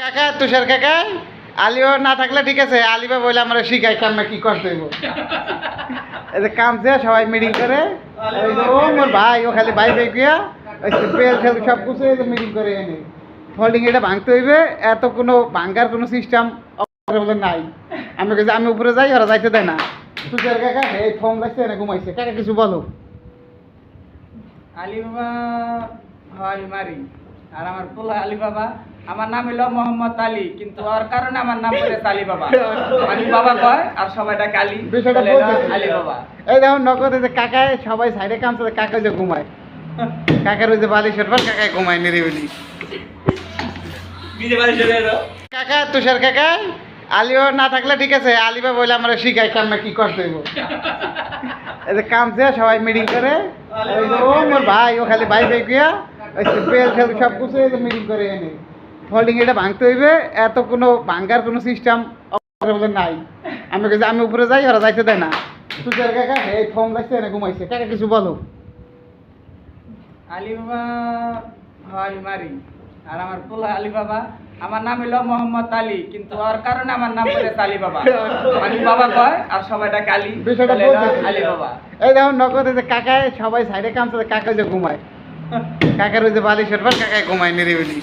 কাকা তুষার কাকা আলিও না থাকলে ঠিক আছে, আলিবা বলে আমরা শিখাই কাম কি করতে হইব। এই যে কামছে সবাই মিটিং করে, ওই যে ও মোর ভাই ও খালি ভাই ভাই গিয়া ওই পেল ঠেল সব কিছু মিটিং করে এনে হোল্ডিং এটা ভাঙতে হইবে। এত কোনো ভাঙ্গার কোনো সিস্টেম নাই। আমি কাছে আমি উপরে যাই, ওরা যাইতে দেয় না। তুষার কাকা এই ফোন লাগছে না ঘুমাইছে, কাকা কিছু বলো। আলী বাবা হয় মারি আর আমার পোলা আলী বাবা। আমার নাম হলো মোহাম্মদ আলী, কিন্তু ওর কারণে আমার নাম পড়েছে আলী বাবা। আলী বাবা কয় আর সবাই ডাকে আলী, বিষয়টা বলে বলতেছি। আলী বাবা। এই দেখুন নগদ যে কাকায় সবাই সাইডে কামছে, কাকা যে ঘুমায়, কাকার ওই যে বালিশের পর কাকায় ঘুমায় নিরিবিলি। কাকা তুষার কাকা আলিও না থাকলে ঠিক আছে, আলিবা বলে আমরা শিখাই কাম কি করতে হইব। এই যে কামছে সবাই মিটিং করে, ওই যে ও মোর ভাই ও খালি ভাই ভাই গিয়া ওই পেল ঠেল সব কিছু মিটিং করে এনে হোল্ডিং এটা ভাঙতে হইবে। এত কোনো ভাঙ্গার কোনো সিস্টেম নাই। আমি কাছে আমি উপরে যাই, ওরা যাইতে দেয় না। তুষার কাকা এই ফোন লাগছে না ঘুমাইছে, কাকা কিছু বলো। আলী বাবা হয় মারি আর আমার পোলা আলী বাবা। আমার নাম হলো মোহাম্মদ আলী, কিন্তু ওর কারণে আমার নাম পড়েছে আলী বাবা। আলী বাবা কয় আর সবাই ডাকে আলী, বিষয়টা বলে বলতেছি। আলী বাবা। এই দেখুন নগদ যে কাকায় সবাই সাইডে কামছে, কাকা যে ঘুমায়, কাকার ওই যে বালিশের পর কাকায় ঘুমায় নিরিবিলি।